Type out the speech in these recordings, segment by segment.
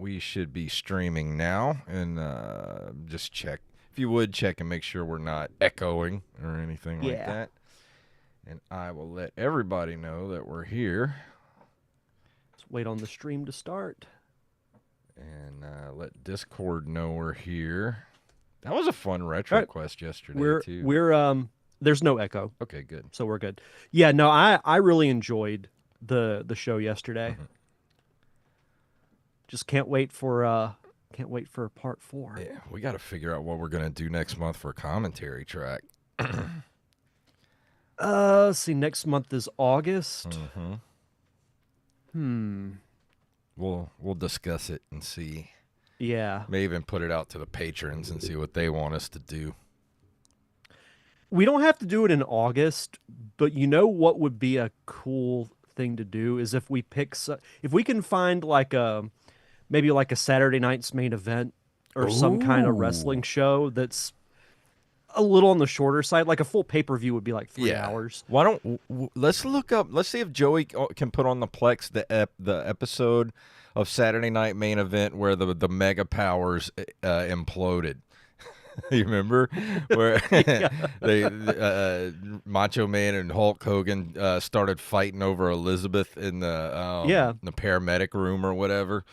we should be streaming now, and just check. If you would, check and make sure we're not echoing or anything like that. And I will let everybody know that we're here. Let's wait on the stream to start. And let Discord know we're here. That was a fun retro quest yesterday, too. We're there's no echo. Okay, good. So we're good. Yeah, no, I really enjoyed the show yesterday. Mm-hmm. Just can't wait for part 4. Yeah, we got to figure out what we're gonna do next month for a commentary track. See, next month is August. We'll discuss it and see. Yeah. May even put it out to the patrons and see what they want us to do. We don't have to do it in August, but you know what would be a cool thing to do is if we can find maybe like a Saturday night's main event or some kind of wrestling show that's a little on the shorter side. Like a full pay-per-view would be like 3 hours. Why don't let's see if Joey can put on the Plex the episode of Saturday Night Main Event where the Mega Powers imploded. You remember where they Macho Man and Hulk Hogan started fighting over Elizabeth in the paramedic room or whatever.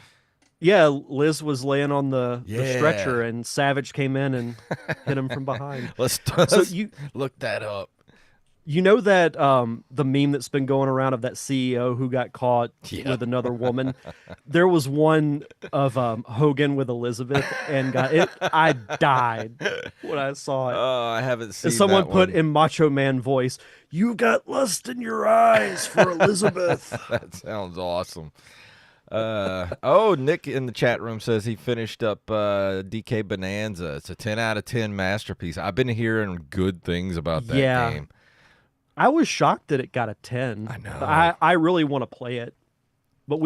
Yeah, Liz was laying on the stretcher, and Savage came in and hit him from behind. Let's look that up. You know that the meme that's been going around of that CEO who got caught with another woman? There was one of Hogan with Elizabeth, and I died when I saw it. Oh, I haven't seen someone that put one. in Macho Man voice, "You got lust in your eyes for Elizabeth." That sounds awesome. Nick in the chat room says he finished up DK Bonanza. It's a 10 out of 10 masterpiece. I've been hearing good things about that game. I was shocked that it got a 10. I know. I really want to play it. But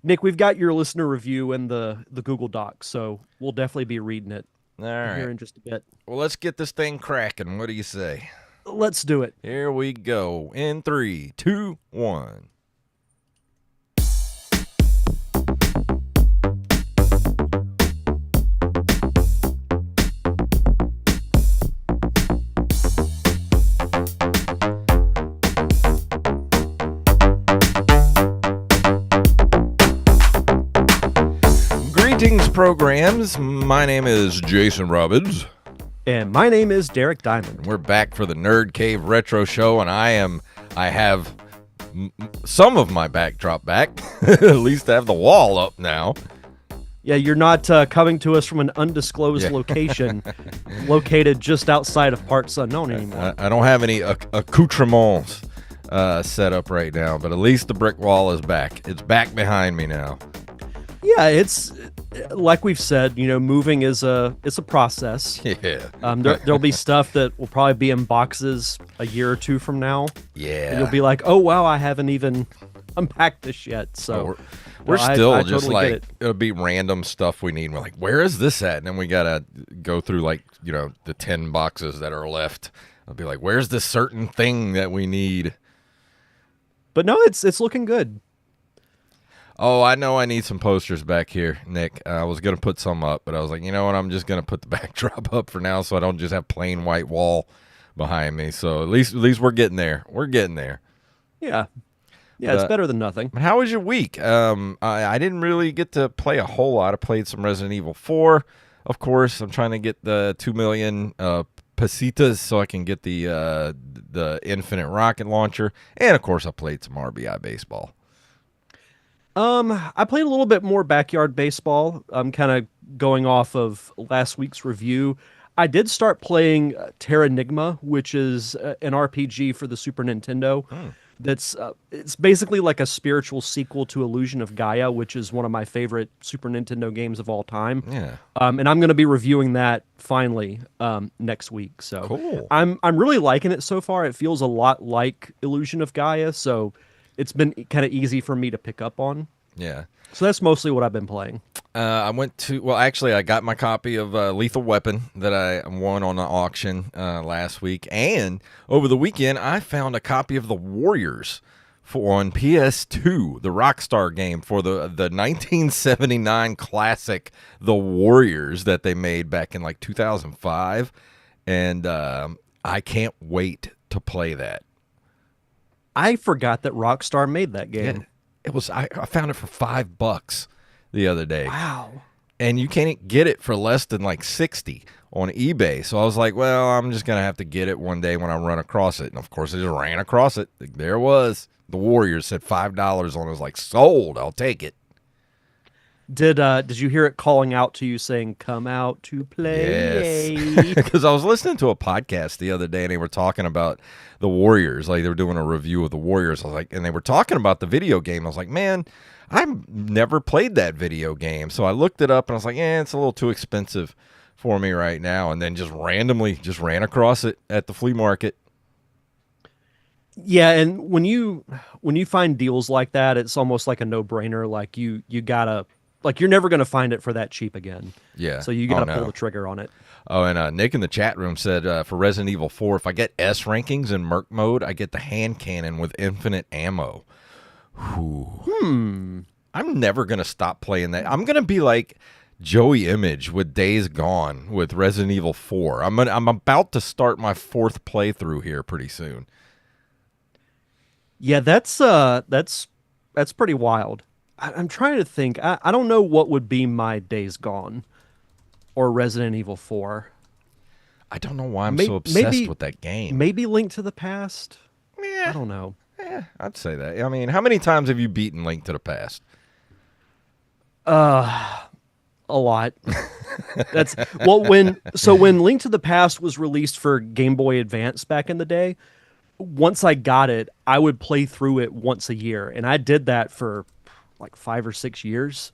Nick, we've got your listener review in the Google Docs, so we'll definitely be reading it here in just a bit. Well, let's get this thing cracking. What do you say? Let's do it. Here we go. In 3, 2, 1. Greetings, programs. My name is Jason Robbins. And my name is Derek Diamond. We're back for the Nerd Cave Retro Show, and I have some of my backdrop back. At least I have the wall up now. Yeah, you're not coming to us from an undisclosed location located just outside of Parts Unknown anymore. I don't have any accoutrements set up right now, but at least the brick wall is back. It's back behind me now. Yeah, it's like we've said, moving is a process. Yeah. There'll be stuff that will probably be in boxes a year or two from now. Yeah. And you'll be like, oh, wow, I haven't even unpacked this yet. So we're still I just totally get it. It'll be random stuff we need. We're like, where is this at? And then we got to go through the 10 boxes that are left. I'll be like, where's this certain thing that we need? But no, it's looking good. Oh, I know I need some posters back here, Nick. I was going to put some up, but I was like, you know what? I'm just going to put the backdrop up for now so I don't just have plain white wall behind me. So at least we're getting there. We're getting there. Yeah. Yeah, it's better than nothing. How was your week? I didn't really get to play a whole lot. I played some Resident Evil 4. Of course, I'm trying to get the 2 million pesitas so I can get the infinite rocket launcher. And, of course, I played some R.B.I. baseball. I played a little bit more backyard baseball. I'm kind of going off of last week's review. I did start playing Terranigma, which is an RPG for the Super Nintendo. That's it's basically like a spiritual sequel to Illusion of Gaia, which is one of my favorite Super Nintendo games of all time. Yeah. And I'm going to be reviewing that finally next week. So cool. I'm really liking it so far. It feels a lot like Illusion of Gaia, so it's been kind of easy for me to pick up on. Yeah. So that's mostly what I've been playing. I got my copy of Lethal Weapon that I won on the auction last week. And over the weekend, I found a copy of The Warriors for on PS2, the Rockstar game for the 1979 classic The Warriors that they made back in like 2005, and I can't wait to play that. I forgot that Rockstar made that Yeah, game. it was. I found it for $5 the other day, Wow. and you can't get it for less than like 60 on eBay. So I was like, well, I'm just gonna have to get it one day when I run across it. And of course, I just ran across it. There it was. The Warriors said $5 on it. I was like, sold. I'll take it. Did you hear it calling out to you saying "Come out to Yes, play"? because I was listening to a podcast the other day and they were talking about the Warriors. Like they were doing a review of the Warriors. I was like, and they were talking about the video game. I was like, man, I've never played that video game. So I looked it up and I was like, yeah, it's a little too expensive for me right now. And then just randomly just ran across it at the flea market. Yeah, and when you find deals like that, it's almost like a no-brainer. Like you gotta like you're never gonna find it for that cheap again. Yeah. So you Oh gotta pull no. the trigger on it. Oh, and Nick in the chat room said for Resident Evil 4, if I get S rankings in Merc mode, I get the hand cannon with infinite ammo. Whew. I'm never going to stop playing that. I'm going to be like Joey Image with Days Gone with Resident Evil 4. I'm about to start my fourth playthrough here pretty soon. Yeah, that's pretty wild. I'm trying to think. I don't know what would be my Days Gone or Resident Evil 4. I don't know why I'm so obsessed with that game. Maybe Link to the Past. Yeah, I don't know. I'd say that. I mean, how many times have you beaten Link to the Past? A lot. That's well when Link to the Past was released for Game Boy Advance back in the day, once I got it, I would play through it once a year, and I did that for like 5 or 6 years.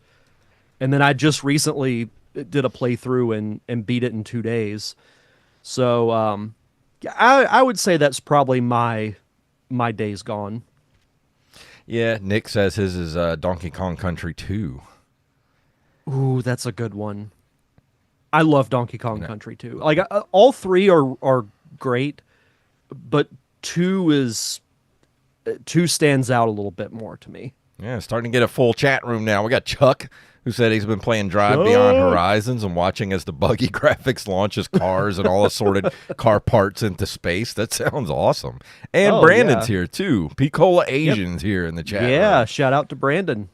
And then I just recently did a playthrough and beat it in 2 days. So yeah, I would say that's probably my Days Gone. Yeah, Nick says his is Donkey Kong Country 2. Ooh, that's a good one. I love Donkey Kong Country too. Like all three are great, but two stands out a little bit more to me. Yeah, starting to get a full chat room now. We got Chuck, who said he's been playing Drive Beyond Horizons and watching as the buggy graphics launches cars and all assorted car parts into space. That sounds awesome. And Brandon's here too. Picola Asians here in the chat room. Yeah, shout out to Brandon.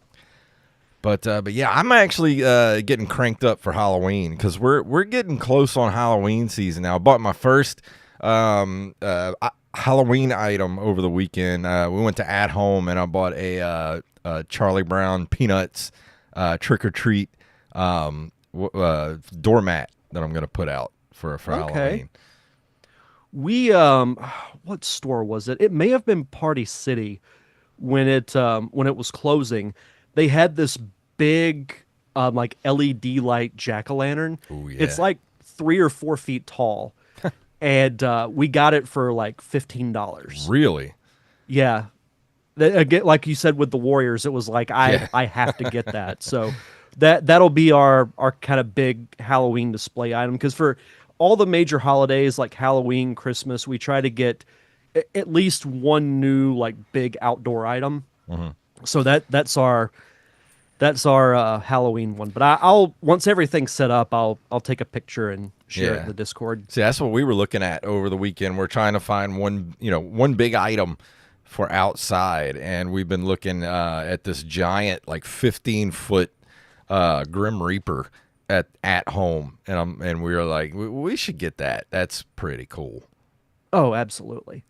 But yeah, I'm actually getting cranked up for Halloween because we're getting close on Halloween season now. I bought my first Halloween item over the weekend. We went to At Home and I bought a Charlie Brown Peanuts trick or treat doormat that I'm gonna put out for Halloween. We what store was it? It may have been Party City when it was closing. They had this big like LED light jack-o'-lantern. Ooh, yeah. It's like 3 or 4 feet tall. And we got it for like $15. Really? Yeah. Again, like you said with the Warriors, it was like I have to get that. So that'll be our kind of big Halloween display item, because for all the major holidays like Halloween, Christmas, we try to get at least one new like big outdoor item. Mm-hmm. So that's our Halloween one. But I'll once everything's set up, I'll take a picture and share it in the Discord. See, that's what we were looking at over the weekend. We're trying to find one big item for outside, and we've been looking at this giant, like 15-foot Grim Reaper at home, and we were like, we should get that. That's pretty cool. Oh, absolutely.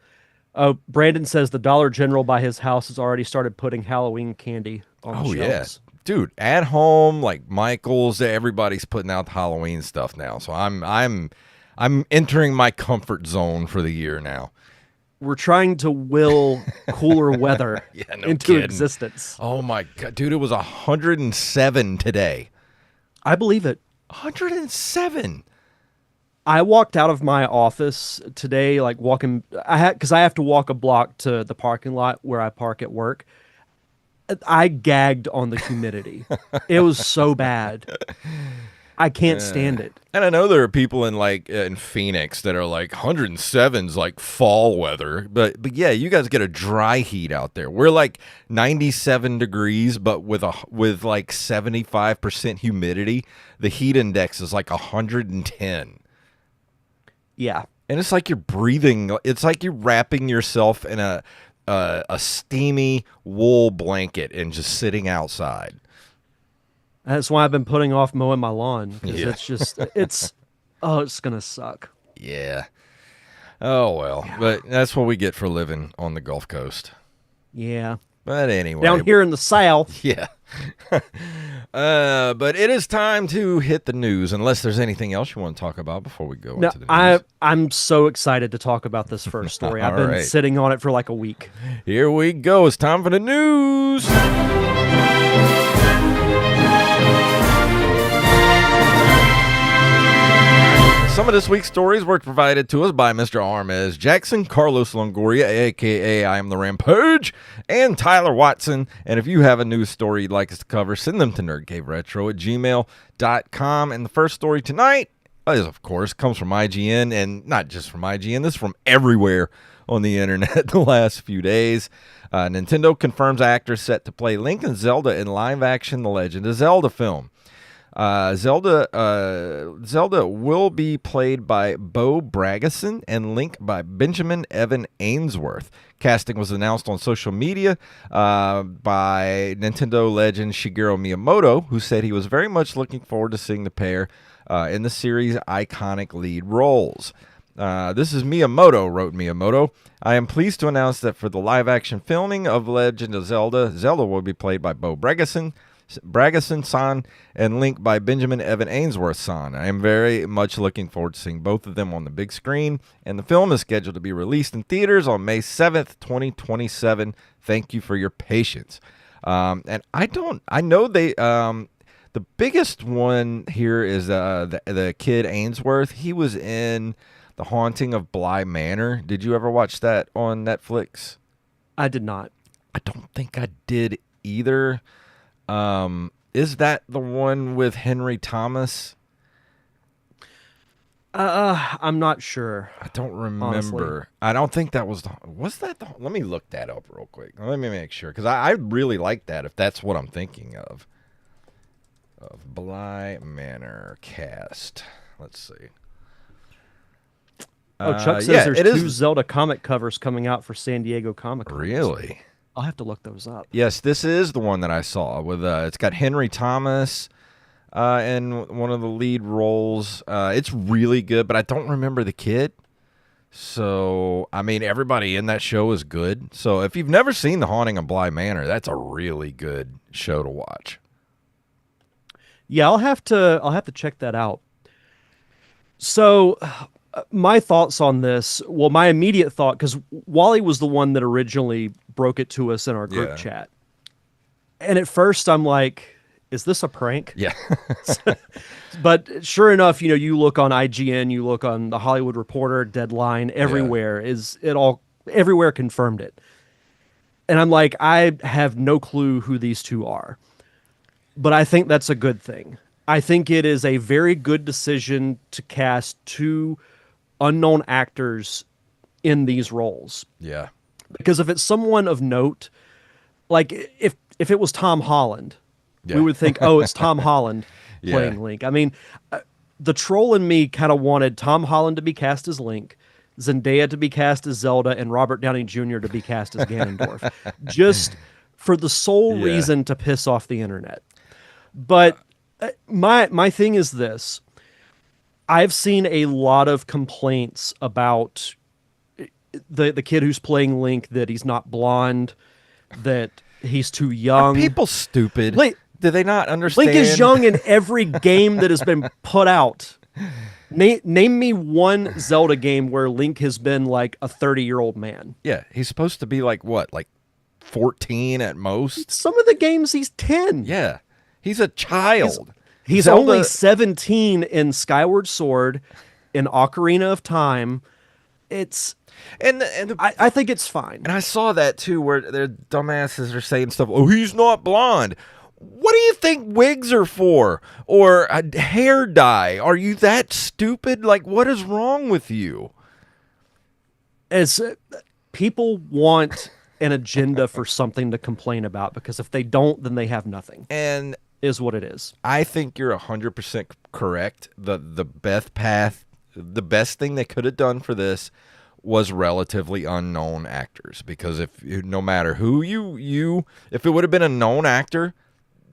Brandon says the Dollar General by his house has already started putting Halloween candy on the shelves. Dude, At Home, like Michael's, everybody's putting out the Halloween stuff now. So I'm entering my comfort zone for the year now. We're trying to will cooler weather into existence. Oh my God, dude, it was 107 today. I believe it. 107. I walked out of my office today, like walking. Because I have to walk a block to the parking lot where I park at work. I gagged on the humidity. It was so bad. I can't stand it. And I know there are people in like in Phoenix that are like 107's like fall weather, but yeah, you guys get a dry heat out there. We're like 97 degrees, but with like 75% humidity. The heat index is like 110. Yeah. And it's like you're breathing. It's like you're wrapping yourself in a steamy wool blanket and just sitting outside. That's why I've been putting off mowing my lawn because Yeah. it's gonna suck. Yeah. Oh well, but that's what we get for living on the Gulf Coast. Yeah. But anyway, Down here in the South. yeah. But it is time to hit the news. Unless there's anything else you want to talk about before we go No, into the news. I'm so excited to talk about this first story. I've been All right. sitting on it for like a week. Here we go. It's time for the news. Some of this week's stories were provided to us by Mr. Armez Jackson, Carlos Longoria, a.k.a. I Am the Rampage, and Tyler Watson. And if you have a news story you'd like us to cover, send them to nerdcaveretro@gmail.com. And the first story tonight is, of course, comes from IGN, and not just from IGN. This is from everywhere on the internet the last few days. Nintendo confirms actors set to play Link and Zelda in live-action The Legend of Zelda film. Zelda will be played by Bo Bragason and Link by Benjamin Evan Ainsworth. Casting was announced on social media by Nintendo legend Shigeru Miyamoto, who said he was very much looking forward to seeing the pair in the series' iconic lead roles. This is Miyamoto, wrote Miyamoto. I am pleased to announce that for the live-action filming of Legend of Zelda, Zelda will be played by Bo Bragason-san and Link by Benjamin Evan Ainsworth-san. I am very much looking forward to seeing both of them on the big screen, and the film is scheduled to be released in theaters on May 7th, 2027. Thank you for your patience. And I know they, the biggest one here is the kid Ainsworth. He was in The Haunting of Bly Manor. Did you ever watch that on Netflix? I did not. I don't think I did either. Is that the one with Henry Thomas? I'm not sure. I don't remember. Honestly. I don't think that was let me look that up real quick. Let me make sure, because I really like that, if that's what I'm thinking of. Of Bly Manor cast. Let's see. Oh, Chuck says yeah, there's it two is- Zelda comic covers coming out for San Diego Comic-Con. Really? I'll have to look those up. Yes, this is the one that I saw with it's got Henry Thomas in one of the lead roles. It's really good, but I don't remember the kid. So, I mean, everybody in that show is good. So, if you've never seen The Haunting of Bly Manor, that's a really good show to watch. Yeah, I'll have to check that out. So, my thoughts on this, well, my immediate thought, because Wally was the one that originally broke it to us in our group Yeah. chat. And at first I'm like, is this a prank? Yeah. But sure enough, you look on IGN, you look on the Hollywood Reporter, Deadline, everywhere everywhere confirmed it. And I'm like, I have no clue who these two are. But I think that's a good thing. I think it is a very good decision to cast two unknown actors in these roles. Yeah. Because if it's someone of note, like if it was Tom Holland, Yeah. we would think, oh, it's Tom Holland Yeah. playing Link. I mean, the troll in me kind of wanted Tom Holland to be cast as Link, Zendaya to be cast as Zelda, and Robert Downey Jr. to be cast as Ganondorf, just for the sole Yeah. reason to piss off the internet. But my thing is this. I've seen a lot of complaints about the kid who's playing Link, that he's not blonde, that he's too young. Are people stupid? Link- Do they not understand? Link is young in every game that has been put out. Name me one Zelda game where Link has been like a 30-year-old man. Yeah, he's supposed to be like what? Like 14 at most? Some of the games he's 10. Yeah. He's a child. He's Zelda- only 17 in Skyward Sword, in Ocarina of Time. It's and I think it's fine. I saw that too, where their dumbasses are saying stuff. Oh, he's not blonde. What do you think wigs are for? Or a hair dye? Are you that stupid? Like, what is wrong with you? As people want an agenda for something to complain about, because if they don't, then they have nothing. And Is what it is. I think you're 100% correct. The best path, the best thing they could have done for this was relatively unknown actors, because no matter who if it would have been a known actor,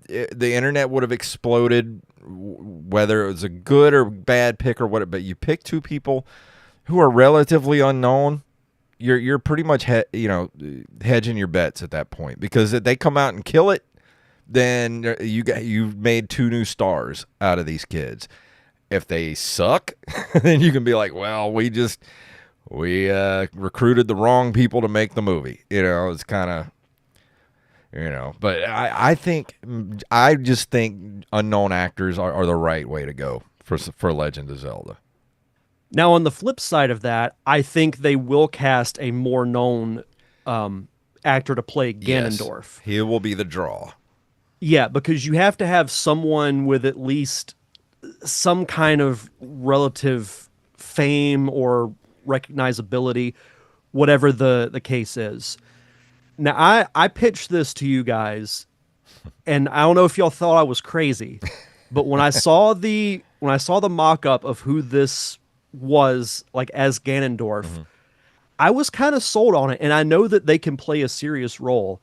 the internet would have exploded, whether it was a good or bad pick or what. But you pick two people who are relatively unknown, you're pretty much hedging your bets at that point, because if they come out and kill it, then you've made two new stars out of these kids. If they suck, then you can be like, well, we recruited the wrong people to make the movie. It's kind of, but I just think unknown actors are the right way to go for Legend of Zelda. Now, on the flip side of that, I think they will cast a more known actor to play Ganondorf. Yes, he will be the draw. Yeah, because you have to have someone with at least some kind of relative fame or recognizability, whatever the case is. Now, I pitched this to you guys, and I don't know if y'all thought I was crazy, but when I saw the mock-up of who this was, like, as Ganondorf, I was kind of sold on it, and I know that they can play a serious role.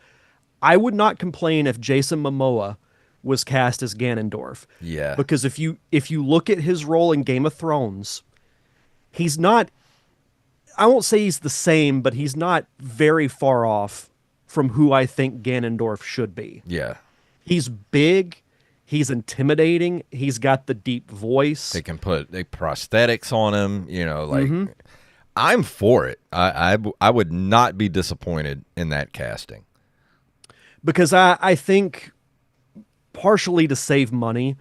I would not complain if Jason Momoa was cast as Ganondorf. Yeah. Because if you look at his role in Game of Thrones, he's not, I won't say he's the same, but he's not very far off from who I think Ganondorf should be. Yeah. He's big, he's intimidating, he's got the deep voice. They can put prosthetics on him, I'm for it. I would not be disappointed in that casting. Because I think, partially to save money,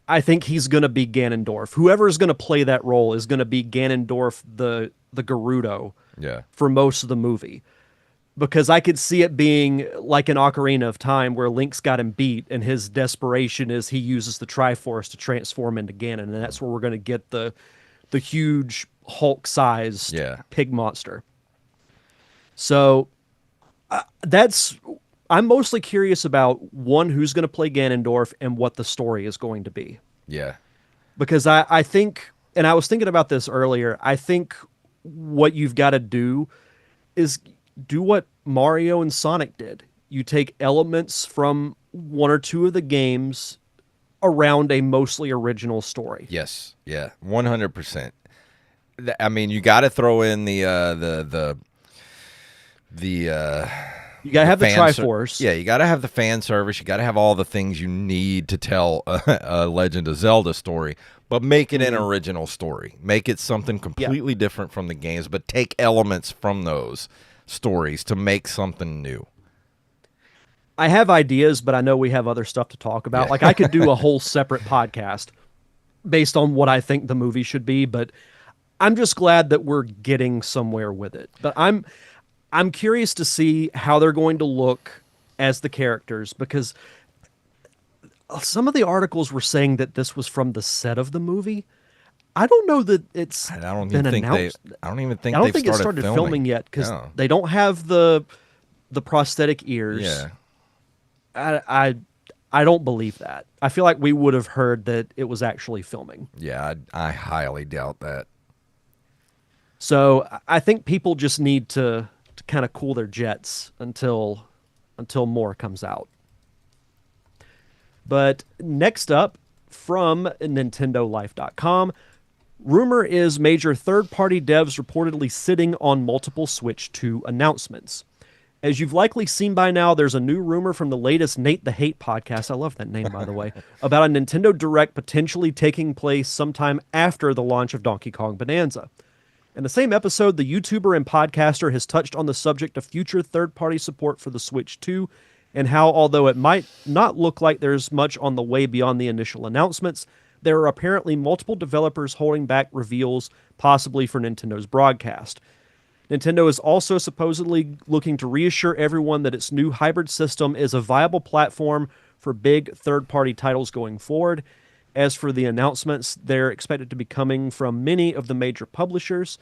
I think he's going to be Ganondorf. Whoever is going to play that role is going to be Ganondorf the Gerudo for most of the movie. Because I could see it being like an Ocarina of Time, where Link's got him beat, and his desperation is he uses the Triforce to transform into Ganon, and that's where we're going to get the huge Hulk-sized pig monster. So I'm mostly curious about, one, who's going to play Ganondorf and what the story is going to be. Yeah. Because I think, and I was thinking about this earlier, I think what you've got to do is do what Mario and Sonic did. You take elements from one or two of the games around a mostly original story. Yes. Yeah. 100%. I mean, you got to throw in the you gotta have the Triforce. You gotta have the fan service. You gotta have all the things you need to tell a Legend of Zelda story, but make it an original story. Make it something completely different from the games, but take elements from those stories to make something new. I have ideas, but I know we have other stuff to talk about. Like, I could do a whole separate podcast based on what I think the movie should be, but I'm just glad that we're getting somewhere with it. But I'm curious to see how they're going to look as the characters, because some of the articles were saying that this was from the set of the movie. I don't know that it's been announced. I don't even think it started filming yet, because they don't have the prosthetic ears. Yeah. I don't believe that. I feel like we would have heard that it was actually filming. Yeah, I highly doubt that. So I think people just need to kind of cool their jets until more comes out. But next up, from NintendoLife.com, rumor is major third-party devs reportedly sitting on multiple Switch 2 announcements. As you've likely seen by now, there's a new rumor from the latest Nate the Hate podcast, I love that name, by the way, about a Nintendo Direct potentially taking place sometime after the launch of Donkey Kong Bonanza. In the same episode, the YouTuber and podcaster has touched on the subject of future third-party support for the Switch 2, and how, although it might not look like there's much on the way beyond the initial announcements, there are apparently multiple developers holding back reveals, possibly for Nintendo's broadcast. Nintendo is also supposedly looking to reassure everyone that its new hybrid system is a viable platform for big third-party titles going forward. As for the announcements, they're expected to be coming from many of the major publishers.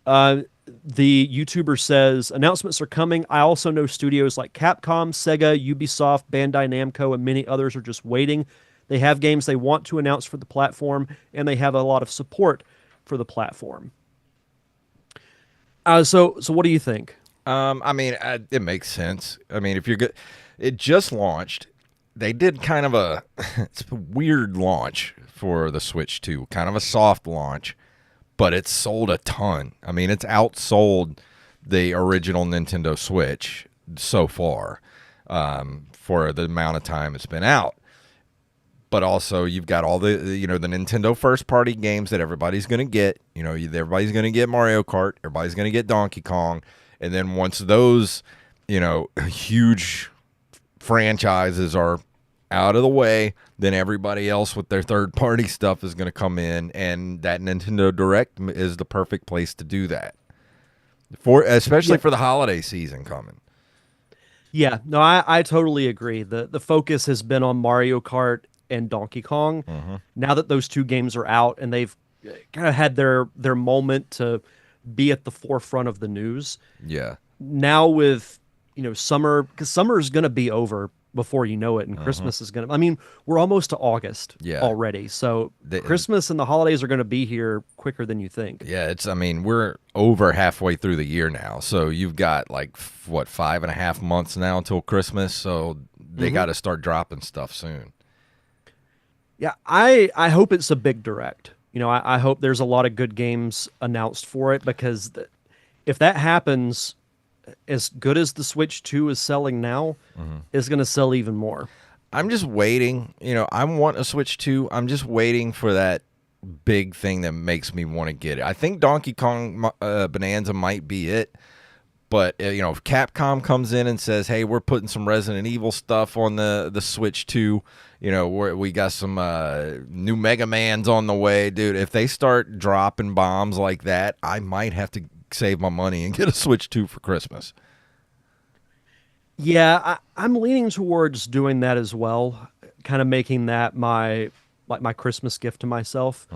Uh, the YouTuber says announcements are coming. I also know studios like Capcom, Sega, Ubisoft, Bandai Namco, and many others are just waiting. They have games they want to announce for the platform, and they have a lot of support for the platform. So what do you think? I mean, it makes sense. I mean, if you're good, it just launched. They did kind of a it's a weird launch for the Switch 2, kind of a soft launch, but it's sold a ton. I mean, it's outsold the original Nintendo Switch so far for the amount of time it's been out. But also, you've got all the the Nintendo first party games that everybody's going to get. Everybody's going to get Mario Kart. Everybody's going to get Donkey Kong. And then once those, huge franchises are out of the way, then everybody else with their third party stuff is going to come in, and that Nintendo Direct is the perfect place to do that. Especially for the holiday season coming. Yeah, no, I totally agree. The focus has been on Mario Kart and Donkey Kong. Now that those two games are out and they've kind of had their moment to be at the forefront of the news. Yeah. Now with summer, because summer is going to be over before you know it, and Christmas is going to. I mean, we're almost to August already, so Christmas and the holidays are going to be here quicker than you think. Yeah, I mean, we're over halfway through the year now, so you've got like 5.5 months now until Christmas, so they got to start dropping stuff soon. Yeah, I hope it's a big direct. I hope there's a lot of good games announced for it, because if that happens, as good as the Switch 2 is selling now, is going to sell even more. I'm just waiting. I want a Switch 2. I'm just waiting for that big thing that makes me want to get it. I think Donkey Kong Bonanza might be it. But, if Capcom comes in and says, hey, we're putting some Resident Evil stuff on the Switch 2, we got some new Mega Mans on the way, dude. If they start dropping bombs like that, I might have to save my money and get a Switch 2 for Christmas. Yeah, I'm leaning towards doing that as well, kind of making that my Christmas gift to myself.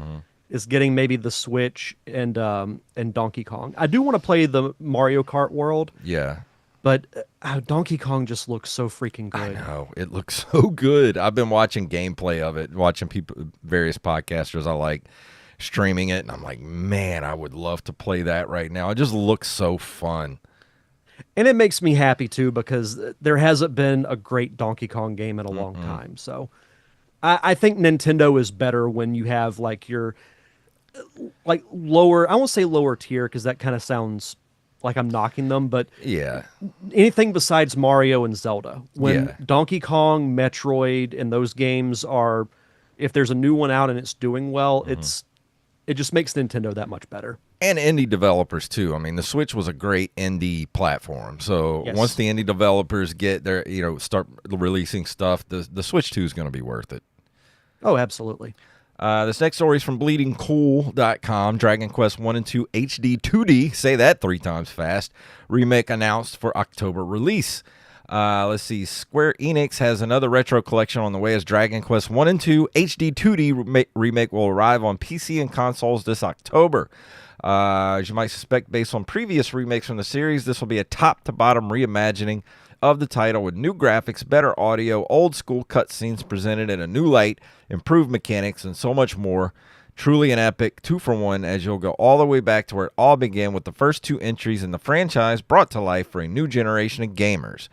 Is getting maybe the Switch and Donkey Kong. I do want to play the Mario Kart World. Yeah. But Donkey Kong just looks so freaking good. I know. It looks so good. I've been watching gameplay of it, watching various podcasters I like streaming it, and I'm like, man, I would love to play that right now. It just looks so fun. And it makes me happy, too, because there hasn't been a great Donkey Kong game in a long time. So I think Nintendo is better when you have your lower, I won't say lower tier because that kind of sounds like I'm knocking them, but yeah, anything besides Mario and Zelda. When Donkey Kong, Metroid, and those games are, if there's a new one out and it's doing well, it just makes Nintendo that much better. And indie developers too. I mean, the Switch was a great indie platform. So once the indie developers get their, start releasing stuff, the Switch 2 is going to be worth it. Oh, absolutely. This next story is from bleedingcool.com. Dragon Quest 1 and 2 HD 2D, say that 3 times fast, remake announced for October release. Let's see. Square Enix has another retro collection on the way as Dragon Quest 1 and 2 HD 2D remake will arrive on PC and consoles this October. As you might suspect, based on previous remakes from the series, this will be a top-to-bottom reimagining of the title with new graphics, better audio, old-school cutscenes presented in a new light, improved mechanics, and so much more. Truly an epic 2-for-1 as you'll go all the way back to where it all began with the first 2 entries in the franchise brought to life for a new generation of gamers.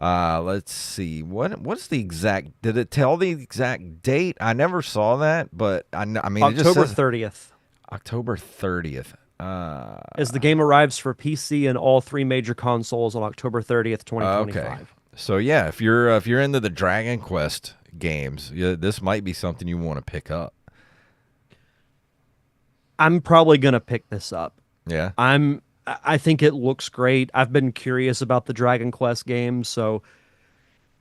Let's see. What's the exact... Did it tell the exact date? I never saw that, but I mean... October 30th. October 30th. As the game arrives for PC and all 3 major consoles on October 30th, 2025. Okay. So yeah, if you're into the Dragon Quest games, this might be something you want to pick up. I'm probably going to pick this up. Yeah. I think it looks great. I've been curious about the Dragon Quest games, so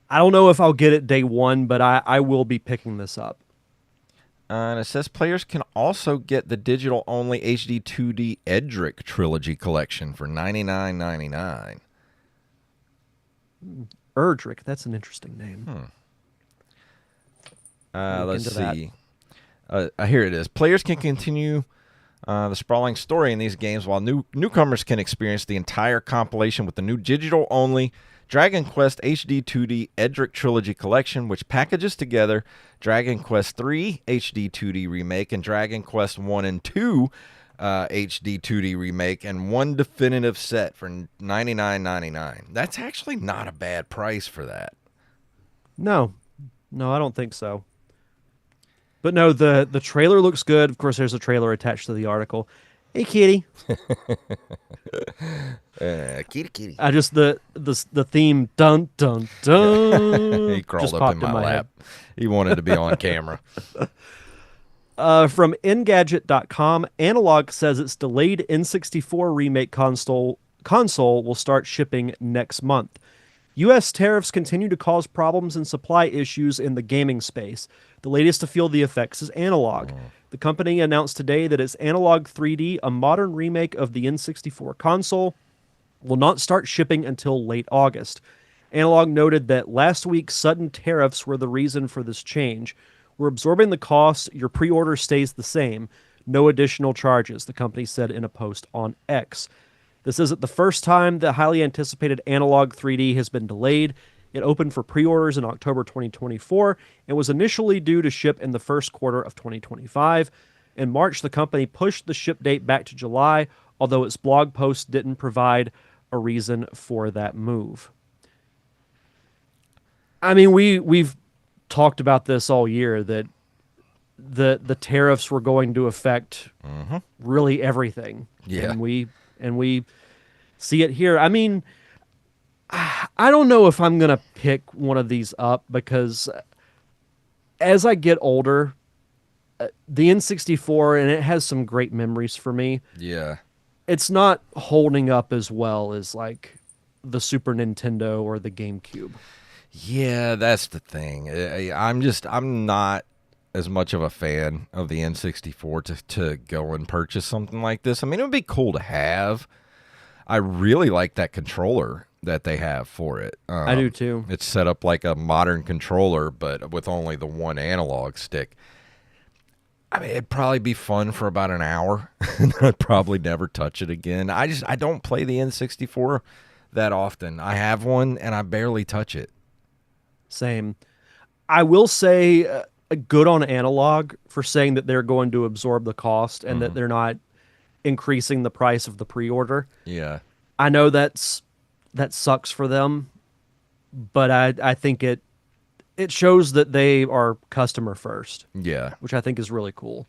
I don't know if I'll get it day one, but I will be picking this up. And it says players can also get the digital-only HD 2D Edric Trilogy Collection for $99.99. Erdrick, that's an interesting name. Look Let's into that. see. Here it is. Players can continue the sprawling story in these games, while newcomers can experience the entire compilation with the new digital-only Dragon Quest HD 2D Edric Trilogy Collection, which packages together Dragon Quest III HD 2D Remake and Dragon Quest 1 and 2 HD 2D Remake and one definitive set for $99.99. That's actually not a bad price for that. No, no, I don't think so. But no, the trailer looks good. Of course, there's a trailer attached to the article. Hey, kitty. Kitty, kitty. I just the theme dun dun dun He crawled just up popped in my my lap. He wanted to be on camera. From Engadget.com, Analog says its delayed N64 remake console will start shipping next month. U.S. tariffs continue to cause problems and supply issues in the gaming space. The latest to feel the effects is Analog. The company announced today that its Analog 3D, a modern remake of the N64 console, will not start shipping until late August. Analog noted that last week sudden tariffs were the reason for this change. We're absorbing the cost. Your pre-order stays the same. No additional charges, the company said in a post on X. This isn't the first time the highly anticipated Analog 3D has been delayed. It opened for pre-orders in October 2024 and was initially due to ship in the first quarter of 2025. In March, the company pushed the ship date back to July, although its blog post didn't provide a reason for that move. I mean, we've talked about this all year, that the tariffs were going to affect really everything. Yeah. And we see it here. I mean, I don't know if I'm going to pick one of these up, because as I get older, the N64, and it has some great memories for me, Yeah. it's not holding up as well as like the Super Nintendo or the GameCube. Yeah, that's the thing. I'm not as much of a fan of the N64 to go and purchase something like this. I mean, it would be cool to have. I really like that controller that they have for it. I do too. It's set up like a modern controller, but with only the one analog stick. I mean, it'd probably be fun for about an hour, and I'd probably never touch it again. I don't play the N64 that often. I have one, and I barely touch it. Same. I will say good on Analog for saying that they're going to absorb the cost and that they're not increasing the price of the pre-order. Yeah. I know that sucks for them, but I think it shows that they are customer first. Yeah. Which I think is really cool.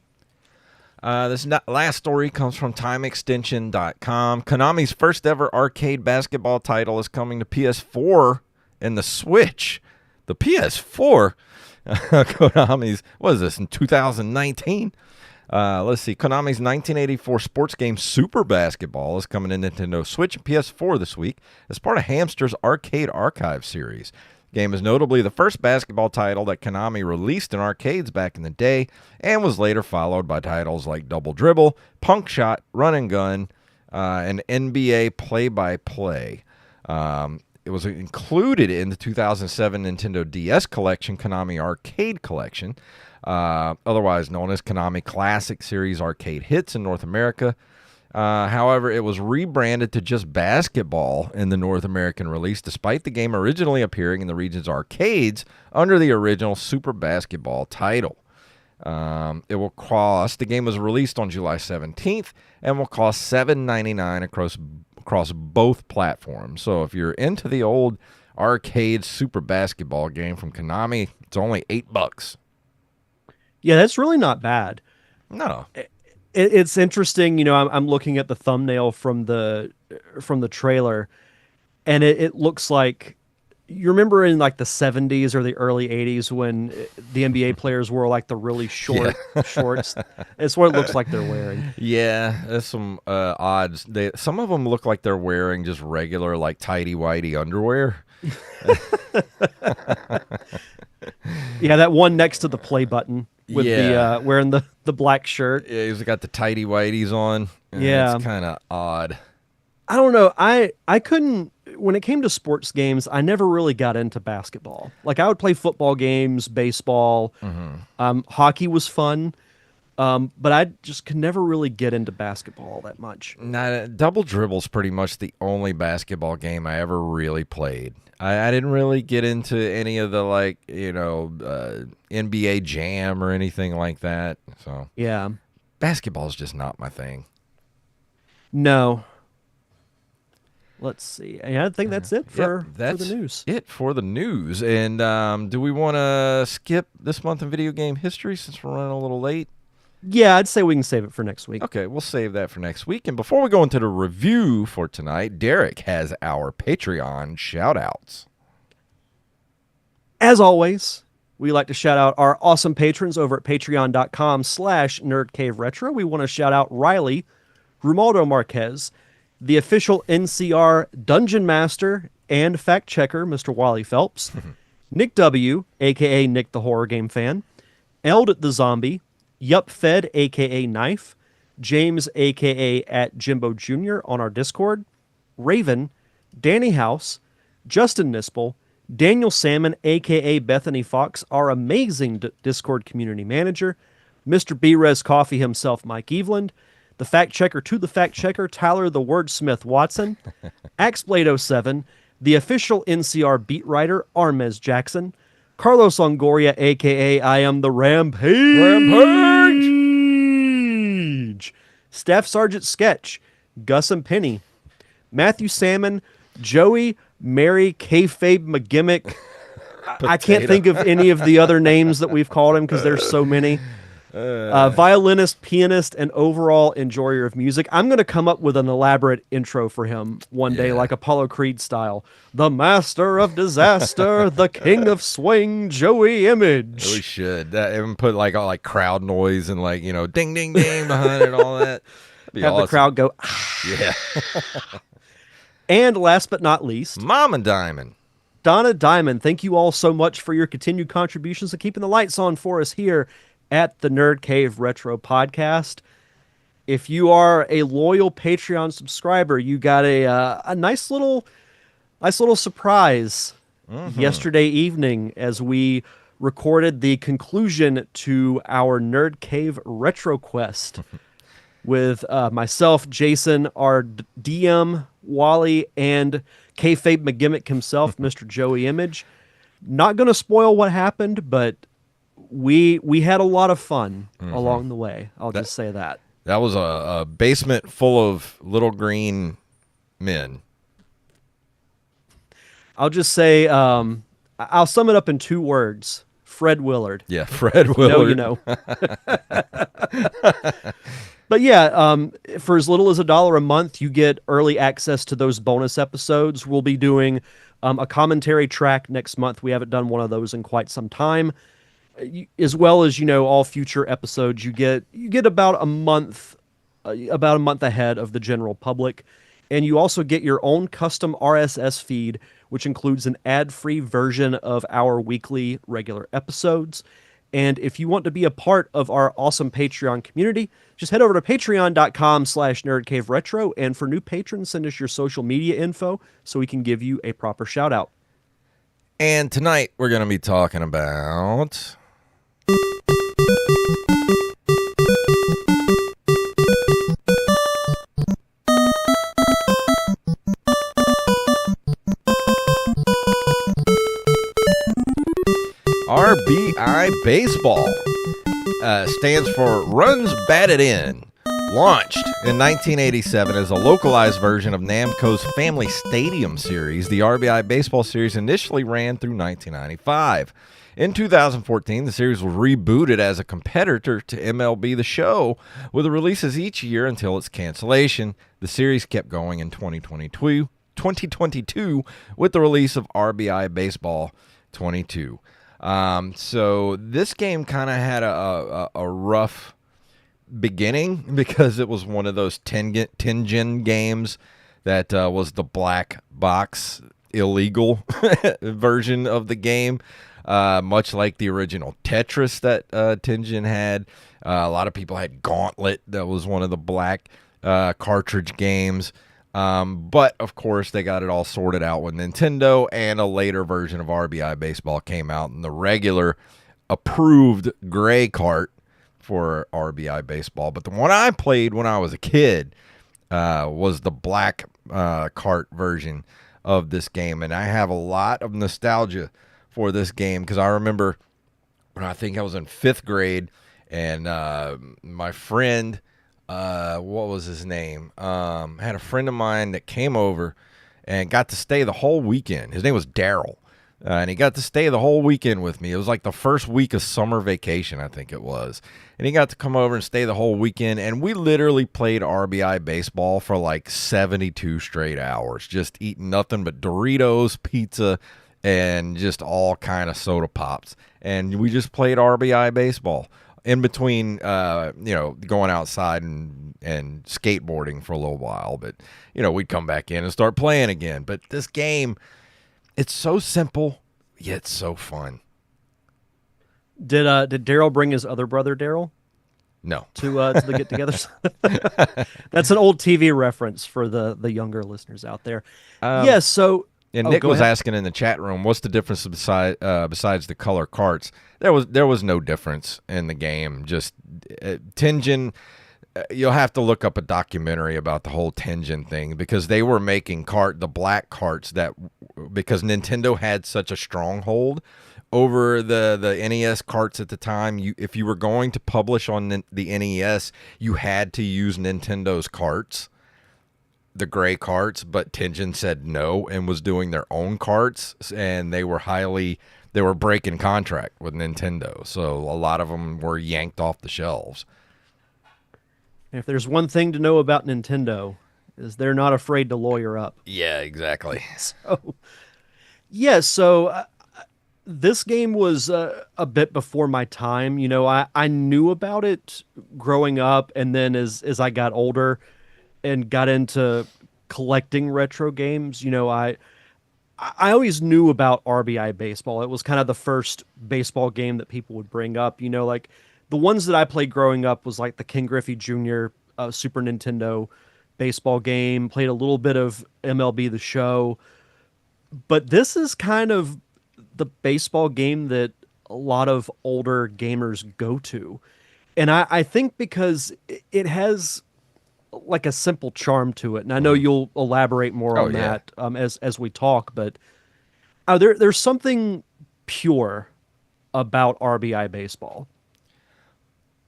This last story comes from TimeExtension.com. Konami's first ever arcade basketball title is coming to PS4 and the Switch. The PS4? Konami's, what is this, in 2019? Let's see. Konami's 1984 sports game Super Basketball is coming to Nintendo Switch and PS4 this week as part of Hamster's Arcade Archive series. The game is notably the first basketball title that Konami released in arcades back in the day, and was later followed by titles like Double Dribble, Punk Shot, Run and Gun, and NBA Play-by-Play. It was included in the 2007 Nintendo DS Collection, Konami Arcade Collection, otherwise known as Konami Classic Series Arcade Hits in North America. However, it was rebranded to just basketball in the North American release, despite the game originally appearing in the region's arcades under the original Super Basketball title. The game was released on July 17th and will cost $7.99 across both platforms. So if you're into the old arcade Super Basketball game from Konami, it's only $8. Yeah, that's really not bad. No. It's interesting, I'm looking at the thumbnail from the trailer, and it looks like, you remember in like the 70s or the early 80s when the NBA players wore like the really short shorts. It's what it looks like they're wearing. Yeah, there's some odds. Some of them look like they're wearing just regular like tighty-whitey underwear. Yeah, that one next to the play button with the wearing the black shirt. Yeah, he's got the tighty whities on. Yeah, it's kind of odd. I don't know. I couldn't when it came to sports games, I never really got into basketball. Like I would play football games, baseball, hockey was fun, but I just could never really get into basketball all that much. Nah, Double Dribble's pretty much the only basketball game I ever really played. I didn't really get into any of the NBA Jam or anything like that. So Yeah, basketball's just not my thing. no. Let's see. And I think that's it for That's the news. it for the news. And do we want to skip this month in video game history since we're running a little late? Yeah, I'd say we can save it for next week. Okay, we'll save that for next week. And before we go into the review for tonight, Derek has our Patreon shout-outs. As always, we like to shout out our awesome patrons over at patreon.com/nerdcaveretro. We want to shout out Riley, Romualdo Marquez, the official NCR Dungeon Master and fact checker, Mr. Wally Phelps, Nick W., a.k.a. Nick the Horror Game Fan, Eld the Zombie, Yup Fed, a.k.a. Knife, James, a.k.a. at Jimbo Jr. on our Discord, Raven, Danny House, Justin Nispel, Daniel Salmon, a.k.a. Bethany Fox, our amazing Discord community manager, Mr. B-Res Coffee himself, Mike Eveland, the fact checker to the fact checker, Tyler the Wordsmith Watson, Axblade07, the official NCR beat writer, Armez Jackson, Carlos Longoria, a.k.a. I am the Rampage, Staff Sergeant Sketch, Gus and Penny, Matthew Salmon, Joey, Mary, Kayfabe McGimmick. I can't think of any of the other names that we've called him because there's so many. Violinist, pianist, and overall enjoyer of music. I'm going to come up with an elaborate intro for him one day, like Apollo Creed style. The master of disaster, the king of swing, Joey Image. We should. Even put all crowd noise and ding, ding, ding behind it and all that. That'd be Have awesome. the crowd go, Yeah. And last but not least, Mom and Diamond. Donna Diamond. Thank you all so much for your continued contributions to keeping the lights on for us here at the Nerd Cave Retro Podcast. If you are a loyal Patreon subscriber, you got a nice little surprise yesterday evening as we recorded the conclusion to our Nerd Cave Retro Quest with myself, Jason, our DM, Wally, and Kayfabe McGimmick himself, Mr. Joey Image. Not going to spoil what happened, but we had a lot of fun along the way. I'll just say that. That was a basement full of little green men. I'll just say, I'll sum it up in 2 words. Fred Willard. Yeah, Fred Willard. No, you know. But yeah, for as little as $1 a month, you get early access to those bonus episodes. We'll be doing a commentary track next month. We haven't done one of those in quite some time. As well as, all future episodes, you get about a month ahead of the general public. And you also get your own custom RSS feed, which includes an ad-free version of our weekly regular episodes. And if you want to be a part of our awesome Patreon community, just head over to patreon.com/nerdcaveretro. And for new patrons, send us your social media info so we can give you a proper shout out. And tonight we're going to be talking about R.B.I. Baseball. Stands for Runs Batted In. Launched in 1987 as a localized version of Namco's Family Stadium series, the R.B.I. Baseball series initially ran through 1995. In 2014, the series was rebooted as a competitor to MLB The Show, with releases each year until its cancellation. The series kept going in 2022 with the release of R.B.I. Baseball 22. So this game kind of had a rough beginning because it was one of those Tengen games that was the black box illegal version of the game, much like the original Tetris that Tengen had. A lot of people had Gauntlet, that was one of the black cartridge games. But of course, they got it all sorted out with Nintendo, and a later version of RBI Baseball came out, and the regular approved gray cart for RBI Baseball. But the one I played when I was a kid was the black cart version of this game, and I have a lot of nostalgia for this game because I remember when I think I was in fifth grade, and my friend, what was his name? Had a friend of mine that came over and got to stay the whole weekend. His name was Daryl. And he got to stay the whole weekend with me. It was like the first week of summer vacation, I think it was. And he got to come over and stay the whole weekend. And we literally played RBI baseball for like 72 straight hours, just eating nothing but Doritos, pizza, and just all kind of soda pops. And we just played RBI baseball in between, going outside and skateboarding for a little while. But, we'd come back in and start playing again. But this game, it's so simple, yet so fun. Did Daryl bring his other brother Daryl No. to the get-togethers? That's an old TV reference for the younger listeners out there. Yes. So, and Nick go was ahead. asking in the chat room, what's the difference besides the color carts? There was no difference in the game. Just Tenjin. You'll have to look up a documentary about the whole Tenjin thing because they were making the black carts because Nintendo had such a stronghold over the NES carts at the time. If you were going to publish on the NES, you had to use Nintendo's carts, the gray carts, but Tenjin said no and was doing their own carts, and they were breaking contract with Nintendo. So a lot of them were yanked off the shelves. If there's one thing to know about Nintendo, is they're not afraid to lawyer up. Yeah, exactly. So, yeah, so this game was a bit before my time. I knew about it growing up, and then as I got older and got into collecting retro games, I always knew about RBI Baseball. It was kind of the first baseball game that people would bring up. Like the ones that I played growing up was like the Ken Griffey Jr. Super Nintendo baseball game. Played a little bit of MLB The Show. But this is kind of the baseball game that a lot of older gamers go to. And I think because it has like a simple charm to it. And I know you'll elaborate more on that as we talk, but there's something pure about RBI Baseball.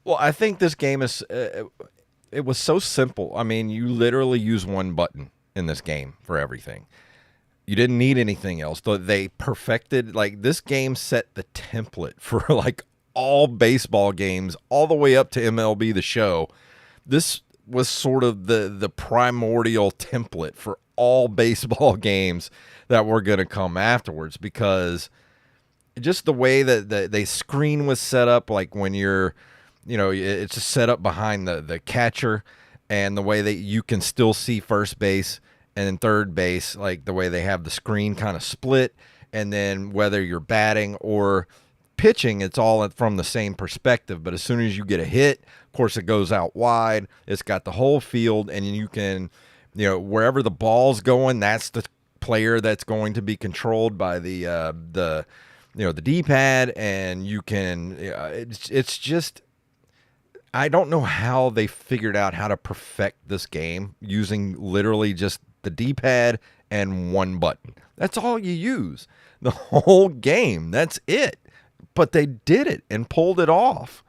Well, I think this game is it was so simple. I mean, you literally use one button in this game for everything. You didn't need anything else. They perfected, like, this game set the template for like all baseball games all the way up to MLB The Show. This was sort of the primordial template for all baseball games that were going to come afterwards, because just the way that the screen was set up, like when you're, it's just set up behind the catcher, and the way that you can still see first base and then third base, like the way they have the screen kind of split, and then whether you're batting or pitching, it's all from the same perspective. But as soon as you get a hit, of course, it goes out wide. It's got the whole field, and you can, wherever the ball's going, that's the player that's going to be controlled by the D-pad, and you can. It's just. I don't know how they figured out how to perfect this game using literally just the D-pad and one button. That's all you use. The whole game. That's it. But they did it and pulled it off.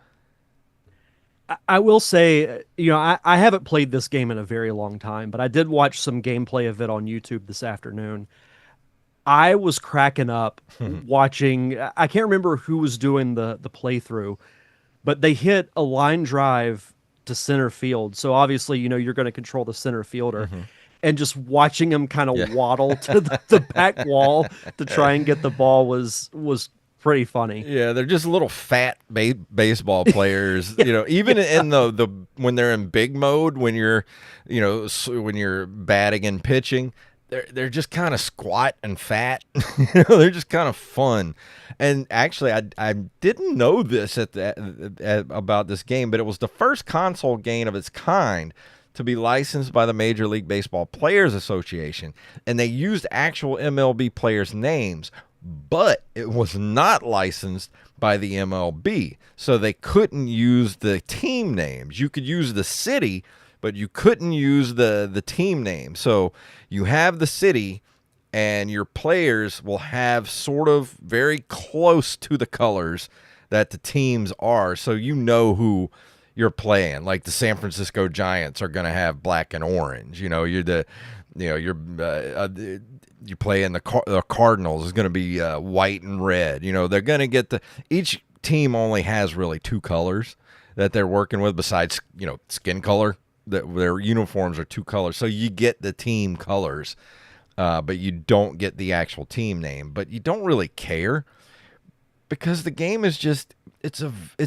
I will say, I haven't played this game in a very long time, but I did watch some gameplay of it on YouTube this afternoon. I was cracking up watching. I can't remember who was doing the playthrough, but they hit a line drive to center field. So obviously, you're going to control the center fielder. And just watching him kind of waddle to the back wall to try and get the ball was pretty funny. Yeah, they're just little fat baseball players. Even in the when they're in big mode, when you're batting and pitching, they're just kind of squat and fat. They're just kind of fun. And actually, I didn't know this about this game, but it was the first console game of its kind to be licensed by the Major League Baseball Players Association, and they used actual MLB players' names, but it was not licensed by the MLB. So they couldn't use the team names. You could use the city, but you couldn't use the team name. So you have the city, and your players will have sort of very close to the colors that the teams are, so you know who you're playing. Like the San Francisco Giants are going to have black and orange. You play in the Cardinals is going to be white and red. They're going to get each team only has really two colors that they're working with besides skin color. That their uniforms are two colors, so you get the team colors, but you don't get the actual team name. But you don't really care because the game is just it's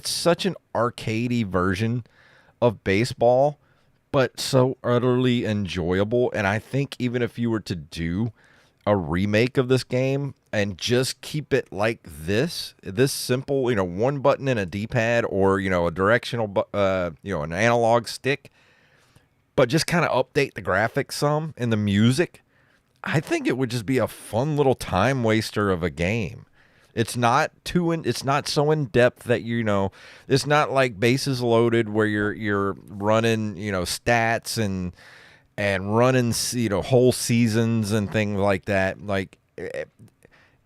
such an arcadey version of baseball, but so utterly enjoyable. And I think even if you were to do a remake of this game and just keep it like this simple, one button and a D-pad, or a directional an analog stick, but just kind of update the graphics some and the music, I think it would just be a fun little time waster of a game. It's not it's not so in depth that it's not like Bases Loaded where you're running stats and running whole seasons and things like that. Like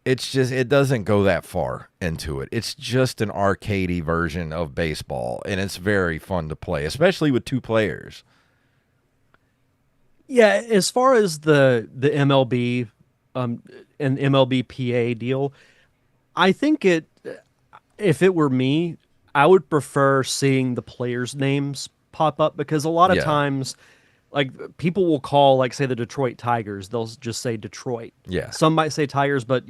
it doesn't go that far into it. It's just an arcadey version of baseball, and it's very fun to play, especially with two players. Yeah, as far as the MLB and MLBPA deal, I think if it were me, I would prefer seeing the players' names pop up, because a lot of Yeah. times, like, people will call, like, say, the Detroit Tigers, they'll just say Detroit. Yeah. Some might say Tigers, but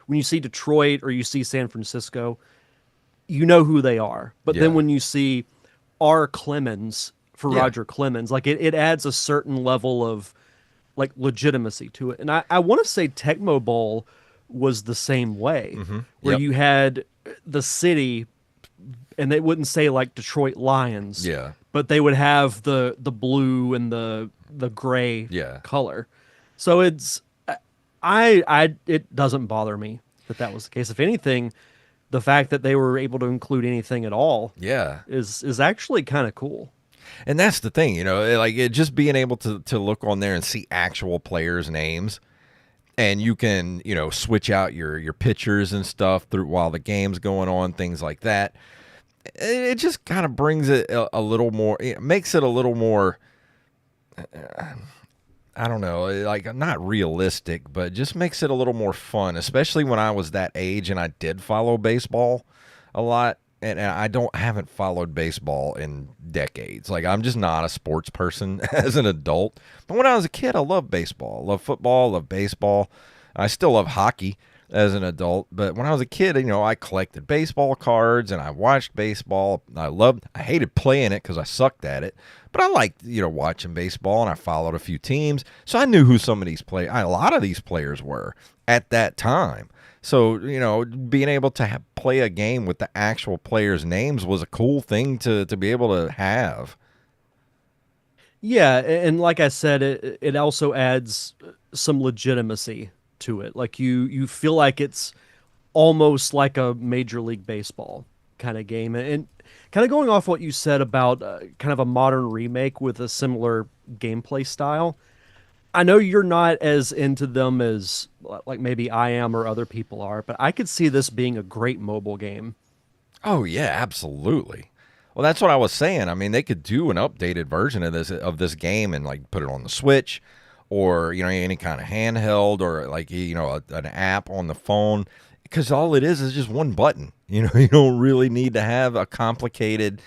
when you see Detroit or you see San Francisco, you know who they are. But Yeah. then when you see R. Clemens for Yeah. Roger Clemens, like, it adds a certain level of, like, legitimacy to it. And I want to say Tecmo Bowl was the same way, where Yep. you had the city, and they wouldn't say like Detroit Lions, Yeah. but they would have the blue and the gray Yeah. color. So it doesn't bother me that was the case. If anything, the fact that they were able to include anything at all Yeah. is actually kind of cool. And that's the thing, like just being able to look on there and see actual players' names, and you can, switch out your pitchers and stuff through while the game's going on, things like that. It just kind of brings it a little more, it makes it a little more, I don't know, like not realistic, but just makes it a little more fun, especially when I was that age and I did follow baseball a lot. And haven't followed baseball in decades. Like, I'm just not a sports person as an adult. But when I was a kid, I loved baseball. I loved football, I loved baseball. I still love hockey as an adult. But when I was a kid, I collected baseball cards and I watched baseball. I hated playing it because I sucked at it. But I liked, watching baseball, and I followed a few teams. So I knew who some of these a lot of these players were at that time. So, being able to play a game with the actual players' names was a cool thing to be able to have. Yeah, and like I said, it also adds some legitimacy to it. Like, you feel like it's almost like a Major League Baseball kind of game. And kind of going off what you said about kind of a modern remake with a similar gameplay style, I know you're not as into them as like maybe I am or other people are, but I could see this being a great mobile game. Oh, yeah, absolutely. Well, that's what I was saying. I mean, they could do an updated version of this game and like put it on the Switch, or any kind of handheld, or like an app on the phone, because all it is just one button. You don't really need to have a complicated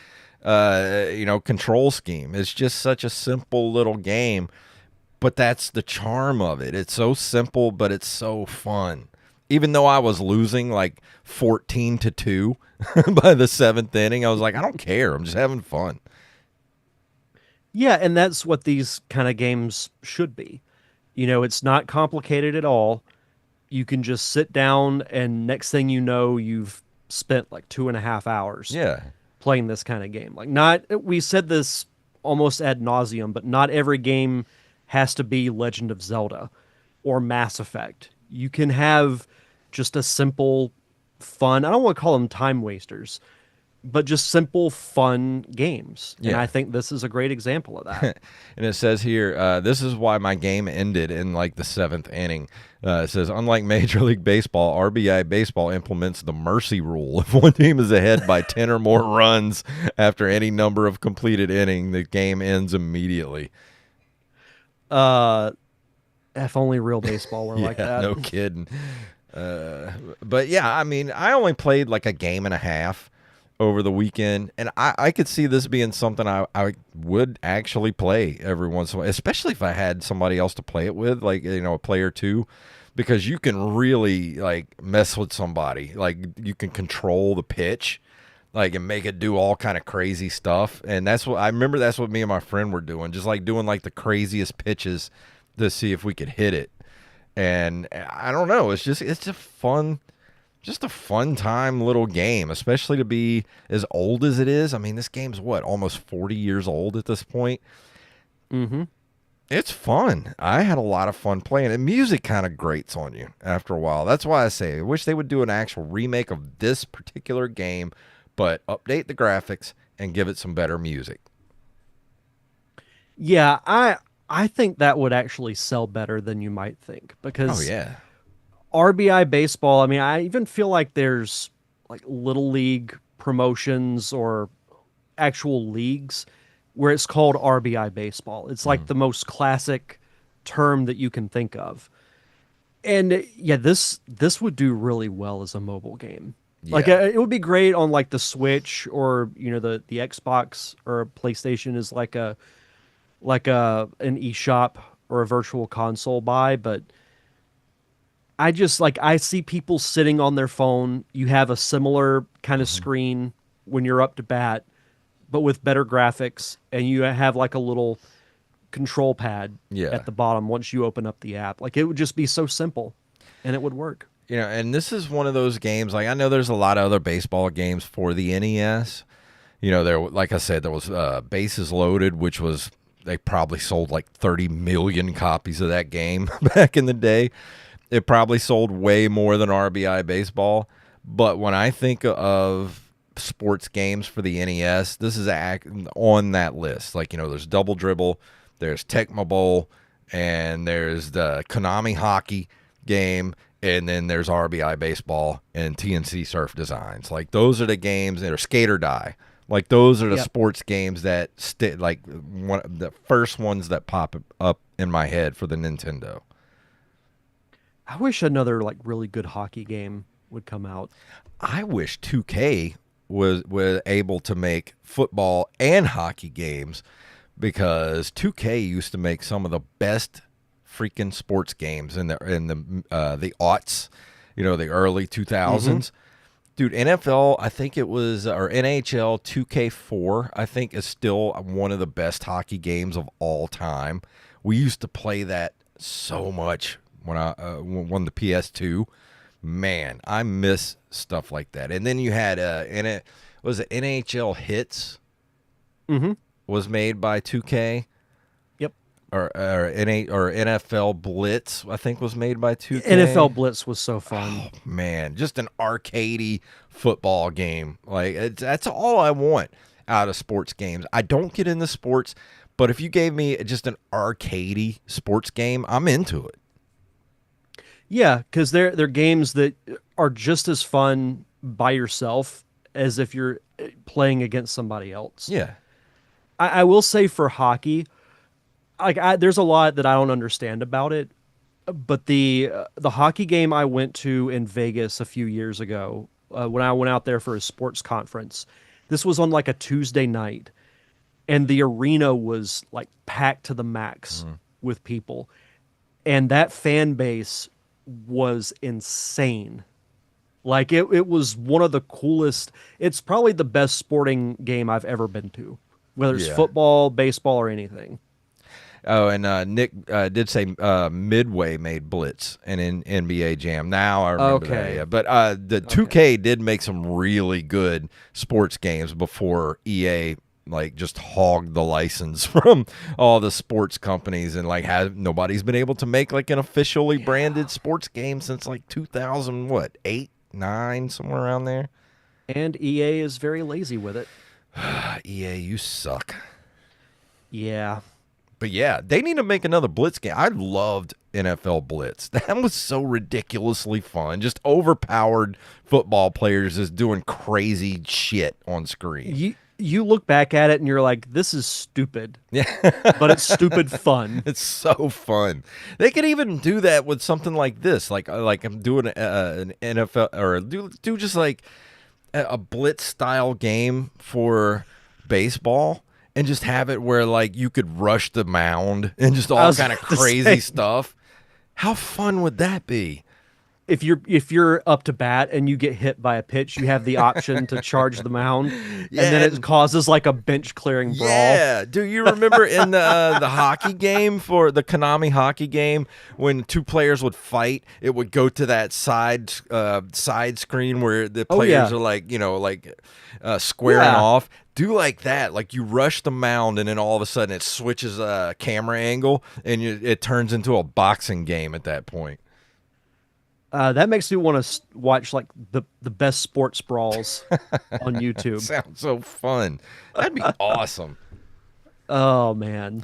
control scheme. It's just such a simple little game, but that's the charm of it. It's so simple, but it's so fun. Even though I was losing like 14-2 by the seventh inning, I was like, I don't care. I'm just having fun. Yeah, and that's what these kind of games should be. It's not complicated at all. You can just sit down, and next thing you know, you've spent like 2.5 hours Yeah. playing this kind of game. Like, not, we said this almost ad nauseum, but not every game has to be Legend of Zelda or Mass Effect. You can have just a simple, fun, I don't want to call them time wasters, but just simple, fun games. And I Yeah. think this is a great example of that. And it says here, this is why my game ended in like the seventh inning. It says, unlike Major League Baseball, RBI Baseball implements the mercy rule. If one team is ahead by 10 or more runs after any number of completed innings, the game ends immediately. Uh, if only real baseball were like Yeah, that. no kidding. But yeah, I mean, I only played like a game and a half over the weekend, and I could see this being something I would actually play every once in a while, especially if I had somebody else to play it with, like, you know, a player two, because you can really like mess with somebody. Like, you can control the pitch, like, and make it do all kind of crazy stuff. And that's what I remember. That's what me and my friend were doing, just like doing like the craziest pitches to see if we could hit it. And I don't know, it's just a fun time little game, especially to be as old as it is. I mean, this game's what, almost 40 years old at this point. Mm-hmm. It's fun. I had a lot of fun playing it. Music kind of grates on you after a while. That's why I say I wish they would do an actual remake of this particular game, but update the graphics and give it some better music. Yeah, I think that would actually sell better than you might think Oh because yeah. RBI baseball, I mean, I even feel like there's like little league promotions or actual leagues where it's called RBI baseball. It's like the most classic term that you can think of. And yeah, this would do really well as a mobile game. Like Yeah. it would be great on like the Switch or the Xbox or PlayStation is like a an eShop or a virtual console buy, but I just like I see people sitting on their phone. You have a similar kind of Hmm. screen when you're up to bat, but with better graphics, and you have like a little control pad Yeah. at the bottom once you open up the app. Like it would just be so simple and it would work. You know, and this is one of those games. Like, I know there's a lot of other baseball games for the NES. You know, there, like I said, there was Bases Loaded, which was, they probably sold like 30 million copies of that game back in the day. It probably sold way more than RBI Baseball. But when I think of sports games for the NES, this is on that list. Like, you know, there's Double Dribble, there's Tecmo Bowl, and there's the Konami Hockey game, and then there's RBI Baseball and TNC Surf Designs. Like, those are the games that are Skate or Die. Like, those are the Yep. sports games that like one the first ones that pop up in my head for the Nintendo. I wish another like really good hockey game would come out. I wish 2K was able to make football and hockey games, because 2K used to make some of the best freaking sports games in the aughts, you know, the early Mm-hmm. 2000s. Dude, NFL, I think it was, or NHL 2K4, I think is still one of the best hockey games of all time. We used to play that so much when I won the PS2. Man, I miss stuff like that. And then you had was it NHL Hits Mm-hmm. was made by 2K, Yep. or NFL Blitz, I think, was made by 2K. NFL Blitz was so fun. Oh man, just an arcadey football game. Like, that's all I want out of sports games. I don't get into sports, but if you gave me just an arcadey sports game, I'm into it. Yeah, because they're games that are just as fun by yourself as if you're playing against somebody else. Yeah. I will say for hockey, there's a lot that I don't understand about it, but the hockey game I went to in Vegas a few years ago, when I went out there for a sports conference, this was on like a Tuesday night, and the arena was like packed to the max with people, and that fan base was insane. Like it was one of the coolest. It's probably the best sporting game I've ever been to, whether it's Yeah. football, baseball, or anything. Oh, and Nick did say Midway made Blitz and in NBA Jam. Now I remember that. Okay. Yeah. But the Okay. 2K did make some really good sports games before EA like just hogged the license from all the sports companies, and like nobody's been able to make like an officially branded sports game since like 2000, what, 8, 9, somewhere around there. And EA is very lazy with it. EA, you suck. Yeah. But yeah, they need to make another Blitz game. I loved NFL Blitz. That was so ridiculously fun. Just overpowered football players just doing crazy shit on screen. You look back at it and you're like, this is stupid. Yeah. But it's stupid fun. It's so fun. They could even do that with something like this. Like I'm doing an NFL, or do just like a Blitz style game for baseball. And just have it where like you could rush the mound and just all kind of crazy stuff. How fun would that be? If you're up to bat and you get hit by a pitch, you have the option to charge the mound, and then it causes like a bench clearing brawl. Yeah, do you remember in the hockey game, for the Konami hockey game, when two players would fight, it would go to that side screen where the players are like, squaring off. Do like that, like you rush the mound, and then all of a sudden it switches a camera angle, and it turns into a boxing game at that point. That makes me want to watch like the best sports brawls on YouTube. Sounds so fun. That'd be awesome. Oh man.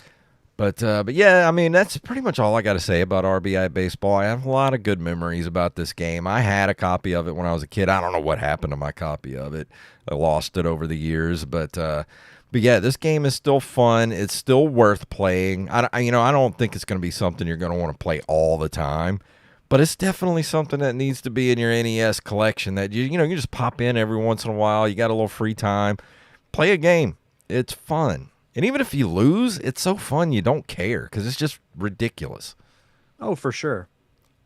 But yeah, I mean, that's pretty much all I got to say about R.B.I. baseball. I have a lot of good memories about this game. I had a copy of it when I was a kid. I don't know what happened to my copy of it. I lost it over the years, but yeah, this game is still fun. It's still worth playing. I don't think it's going to be something you're going to want to play all the time, but it's definitely something that needs to be in your NES collection that you just pop in every once in a while. You got a little free time, play a game. It's fun. And even if you lose, it's so fun you don't care because it's just ridiculous. Oh, for sure.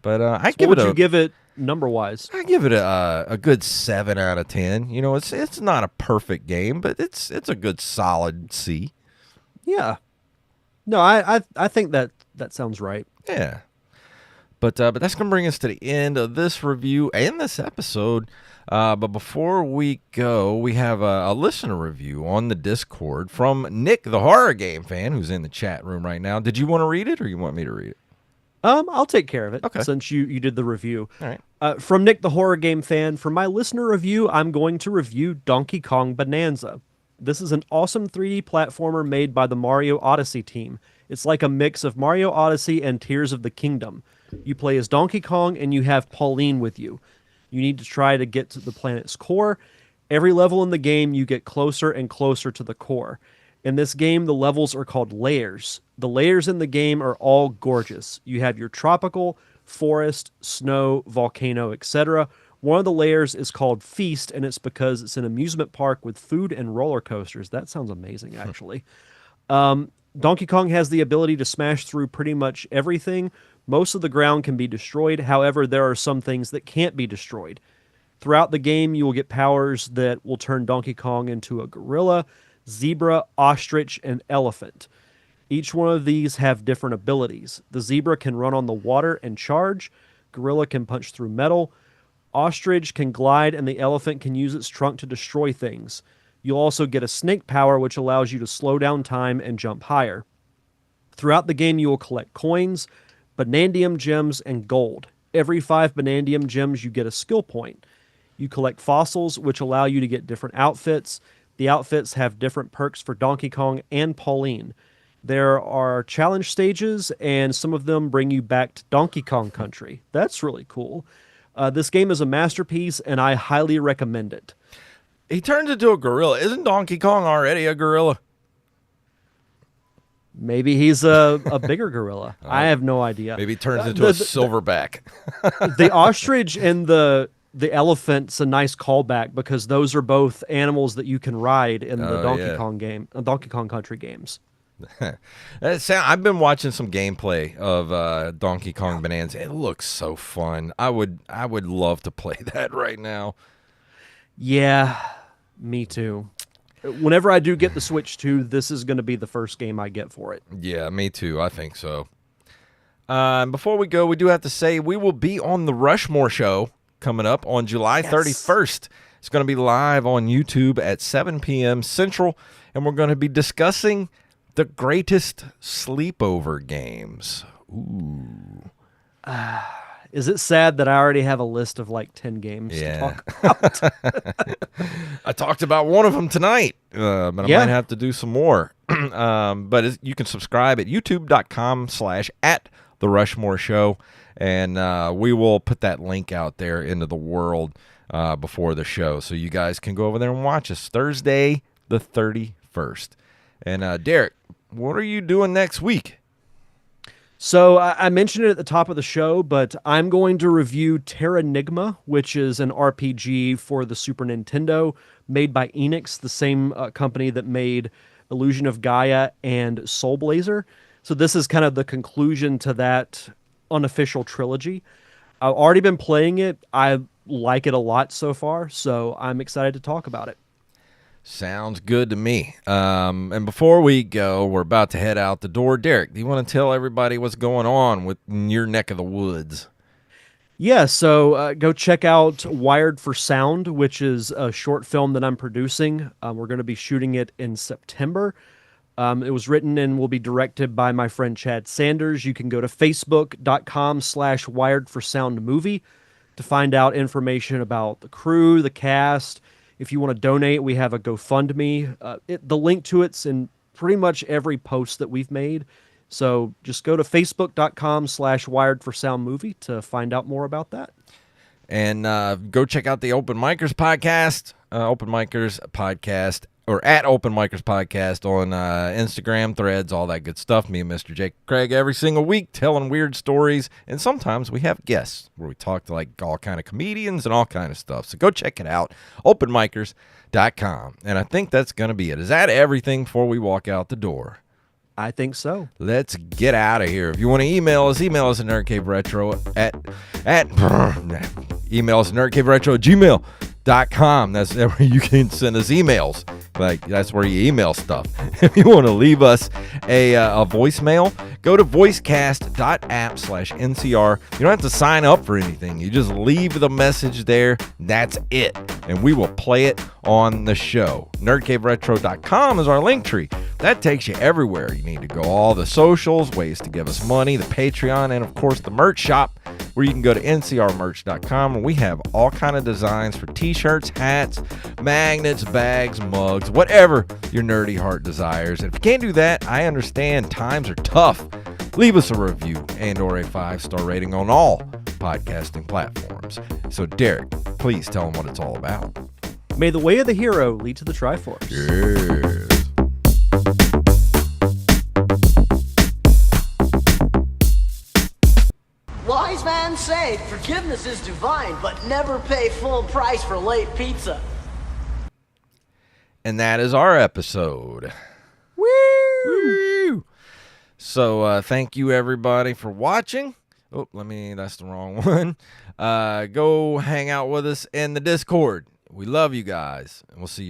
But what would you give it number-wise? I give it a good 7 out of 10. It's not a perfect game, but it's a good solid C. Yeah. No, I think that sounds right. Yeah. But that's going to bring us to the end of this review and this episode. But before we go, we have a listener review on the Discord from Nick, the horror game fan, who's in the chat room right now. Did you want to read it, or you want me to read it? I'll take care of it, okay, since you did the review. All right. From Nick, the horror game fan, for my listener review, I'm going to review Donkey Kong Bonanza. This is an awesome 3D platformer made by the Mario Odyssey team. It's like a mix of Mario Odyssey and Tears of the Kingdom. You play as Donkey Kong, and you have Pauline with you. You need to try to get to the planet's core. Every level in the game, you get closer and closer to the core. In this game, the levels are called layers. The layers in the game are all gorgeous. You have your tropical, forest, snow, volcano, etc. One of the layers is called Feast, and it's because it's an amusement park with food and roller coasters. That sounds amazing, actually. Donkey Kong has the ability to smash through pretty much everything. Most of the ground can be destroyed. However, there are some things that can't be destroyed. Throughout the game, you will get powers that will turn Donkey Kong into a gorilla, zebra, ostrich, and elephant. Each one of these have different abilities. The zebra can run on the water and charge. Gorilla can punch through metal. Ostrich can glide, and the elephant can use its trunk to destroy things. You'll also get a snake power, which allows you to slow down time and jump higher. Throughout the game, you will collect coins, Bonandium gems, and gold. Every 5 Bonandium gems, you get a skill point. You collect fossils, which allow you to get different outfits. The outfits have different perks for Donkey Kong and Pauline. There are challenge stages, and some of them bring you back to Donkey Kong Country. That's really cool. This game is a masterpiece, and I highly recommend it. He turns into a gorilla. Isn't Donkey Kong already a gorilla? Maybe he's a bigger gorilla. I have no idea. Maybe he turns into a silverback. The ostrich and the elephant's a nice callback because those are both animals that you can ride in the Donkey Kong game, Donkey Kong Country games. I've been watching some gameplay of Donkey Kong Bonanza. It looks so fun. I would love to play that right now. Yeah, me too. Whenever I do get the Switch 2, this is going to be the first game I get for it. Yeah, me too. I think so. Before we go, we do have to say we will be on the Rushmore show coming up on July 31st. It's going to be live on YouTube at 7 p.m. Central, and we're going to be discussing the greatest sleepover games. Ooh. Is it sad that I already have a list of like 10 games to talk about? I talked about one of them tonight, but I might have to do some more. But you can subscribe at youtube.com/@TheRushmore and we will put that link out there into the world before the show, so you guys can go over there and watch us Thursday the 31st. And Derek, what are you doing next week? So I mentioned it at the top of the show, but I'm going to review Terranigma, which is an RPG for the Super Nintendo made by Enix, the same company that made Illusion of Gaia and Soul Blazer. So this is kind of the conclusion to that unofficial trilogy. I've already been playing it. I like it a lot so far, so I'm excited to talk about it. Sounds good to me. And before we go, we're about to head out the door. Derek, do you want to tell everybody what's going on with your neck of the woods? Yeah, so go check out Wired for Sound, which is a short film that I'm producing. We're going to be shooting it in September. It was written and will be directed by my friend Chad Sanders. You can go to facebook.com/wiredforsoundmovie to find out information about the crew, the cast. If you want to donate, we have a GoFundMe. The link to it's in pretty much every post that we've made. So just go to facebook.com/wiredforsoundmovie to find out more about that. And go check out the Open Micers podcast, Open Micers podcast, or at Open Micers podcast on Instagram, Threads, all that good stuff. Me and Mr. Jake Craig every single week telling weird stories, and sometimes we have guests where we talk to like all kind of comedians and all kind of stuff. So go check it out, openmicers.com. And I think that's going to be it. Is that everything before we walk out the door? I think so. Let's get out of here. If you want to email us at nerdcaveretro at email us at nerdcaveretro@gmail.com. That's where you can send us emails. Like, that's where you email stuff. If you want to leave us a voicemail, go to voicecast.app/NCR. You don't have to sign up for anything. You just leave the message there. That's it. And we will play it on the show. Nerdcaveretro.com is our link tree. That takes you everywhere you need to go. All the socials, ways to give us money, the Patreon, and of course the merch shop, where you can go to ncrmerch.com, and we have all kind of designs for t-shirts, hats, magnets, bags, mugs, whatever your nerdy heart desires. And if you can't do that, I understand. Times are tough. Leave us a review and or a 5-star rating on all podcasting platforms. So Derek, please tell them what it's all about. May the way of the hero lead to the Triforce. Yes. Wise man say forgiveness is divine, but never pay full price for late pizza. And that is our episode. Woo! Woo! So thank you everybody for watching. Oh, that's the wrong one. Go hang out with us in the Discord. We love you guys, and we'll see you